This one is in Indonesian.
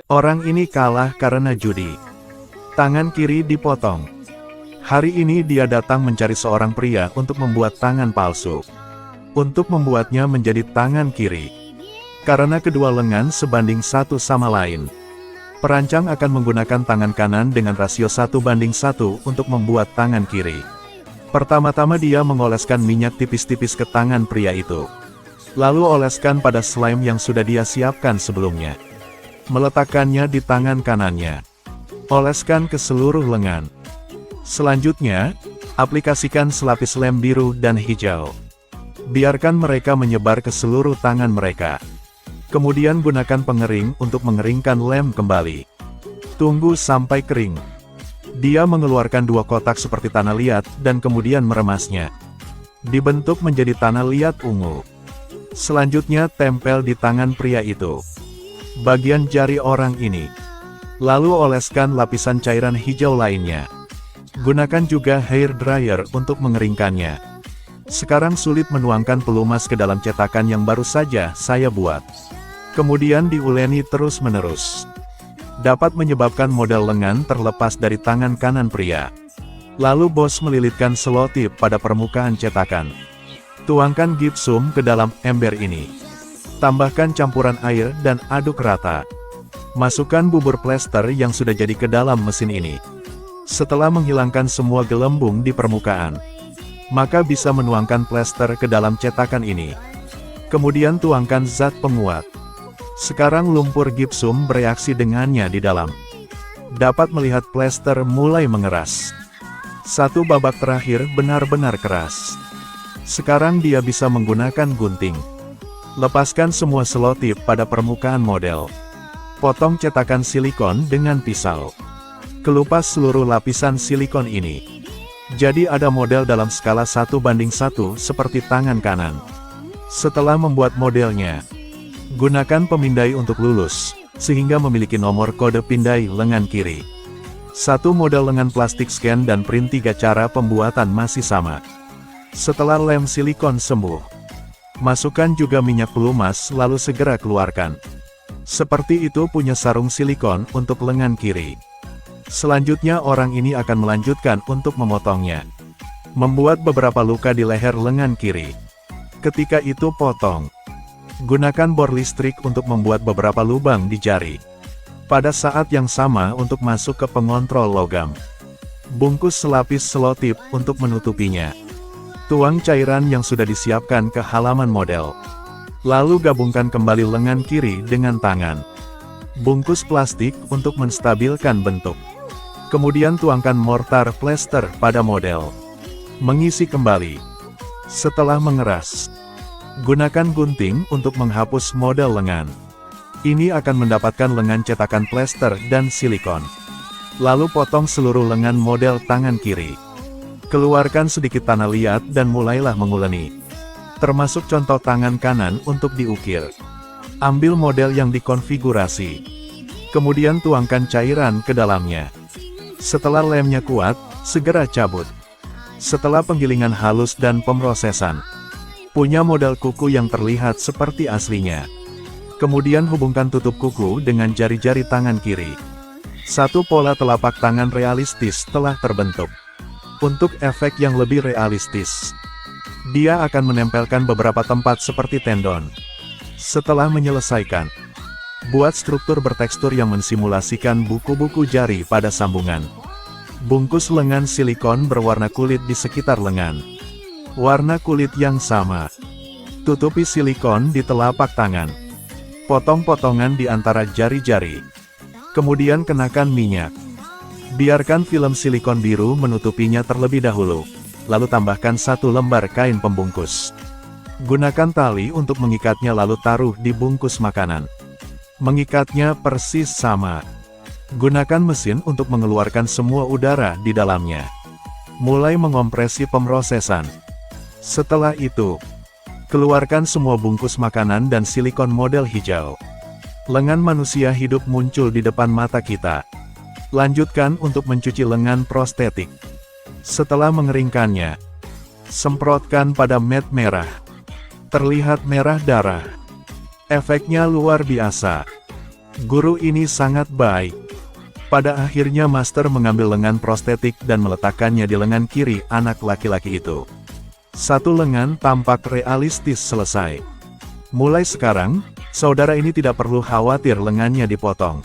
Orang ini kalah karena judi. Tangan kiri dipotong. Hari ini dia datang mencari seorang pria untuk membuat tangan palsu. Untuk membuatnya menjadi tangan kiri. Karena kedua lengan sebanding satu sama lain. Perancang akan menggunakan tangan kanan dengan rasio 1:1 untuk membuat tangan kiri. Pertama-tama dia mengoleskan minyak tipis-tipis ke tangan pria itu. Lalu oleskan pada slime yang sudah dia siapkan sebelumnya. Meletakkannya di tangan kanannya. Oleskan ke seluruh lengan. Selanjutnya, aplikasikan selapis lem biru dan hijau. Biarkan mereka menyebar ke seluruh tangan mereka. Kemudian gunakan pengering untuk mengeringkan lem kembali. Tunggu sampai kering. Dia mengeluarkan 2 kotak seperti tanah liat dan kemudian meremasnya. Dibentuk menjadi tanah liat ungu. Selanjutnya tempel di tangan pria itu. Bagian jari orang ini. Lalu oleskan lapisan cairan hijau lainnya. Gunakan juga hair dryer untuk mengeringkannya. Sekarang sulit menuangkan pelumas ke dalam cetakan yang baru saja saya buat. Kemudian diuleni terus-menerus. Dapat menyebabkan model lengan terlepas dari tangan kanan pria. Lalu bos melilitkan selotip pada permukaan cetakan. Tuangkan gipsum ke dalam ember ini. Tambahkan campuran air dan aduk rata. Masukkan bubur plester yang sudah jadi ke dalam mesin ini. Setelah menghilangkan semua gelembung di permukaan, maka bisa menuangkan plester ke dalam cetakan ini. Kemudian tuangkan zat penguat. Sekarang lumpur gipsum bereaksi dengannya di dalam. Dapat melihat plester mulai mengeras. Satu babak terakhir benar-benar keras. Sekarang dia bisa menggunakan gunting. Lepaskan semua selotip pada permukaan model. Potong cetakan silikon dengan pisau. Kelupas seluruh lapisan silikon ini. Jadi ada model dalam skala 1:1 seperti tangan kanan. Setelah membuat modelnya, gunakan pemindai untuk lulus, sehingga memiliki nomor kode pindai lengan kiri. Satu model lengan plastik scan dan print 3 cara pembuatan masih sama. Setelah lem silikon sembuh, masukkan juga minyak pelumas lalu segera keluarkan. Seperti itu punya sarung silikon untuk lengan kiri. Selanjutnya orang ini akan melanjutkan untuk memotongnya. Membuat beberapa luka di leher lengan kiri. Ketika itu potong. Gunakan bor listrik untuk membuat beberapa lubang di jari. Pada saat yang sama untuk masuk ke pengontrol logam. Bungkus selapis selotip untuk menutupinya. Tuang cairan yang sudah disiapkan ke halaman model. Lalu gabungkan kembali lengan kiri dengan tangan. Bungkus plastik untuk menstabilkan bentuk. Kemudian tuangkan mortar plester pada model. Mengisi kembali. Setelah mengeras, gunakan gunting untuk menghapus model lengan. Ini akan mendapatkan lengan cetakan plester dan silikon. Lalu potong seluruh lengan model tangan kiri. Keluarkan sedikit tanah liat dan mulailah menguleni. Termasuk contoh tangan kanan untuk diukir. Ambil model yang dikonfigurasi. Kemudian tuangkan cairan ke dalamnya. Setelah lemnya kuat, segera cabut. Setelah penggilingan halus dan pemrosesan, punya model kuku yang terlihat seperti aslinya. Kemudian hubungkan tutup kuku dengan jari-jari tangan kiri. Satu pola telapak tangan realistis telah terbentuk. Untuk efek yang lebih realistis, dia akan menempelkan beberapa tempat seperti tendon. Setelah menyelesaikan, buat struktur bertekstur yang mensimulasikan buku-buku jari pada sambungan. Bungkus lengan silikon berwarna kulit di sekitar lengan. Warna kulit yang sama. Tutupi silikon di telapak tangan. Potong potongan di antara jari-jari. Kemudian kenakan minyak. Biarkan film silikon biru menutupinya terlebih dahulu. Lalu tambahkan 1 lembar kain pembungkus. Gunakan tali untuk mengikatnya lalu taruh di bungkus makanan. Mengikatnya persis sama. Gunakan mesin untuk mengeluarkan semua udara di dalamnya. Mulai mengompresi pemrosesan. Setelah itu, keluarkan semua bungkus makanan dan silikon model hijau. Lengan manusia hidup muncul di depan mata kita. Lanjutkan untuk mencuci lengan prostetik. Setelah mengeringkannya, semprotkan pada mat merah. Terlihat merah darah. Efeknya luar biasa. Guru ini sangat baik. Pada akhirnya Master mengambil lengan prostetik dan meletakkannya di lengan kiri anak laki-laki itu. Satu lengan tampak realistis selesai. Mulai sekarang, saudara ini tidak perlu khawatir lengannya dipotong.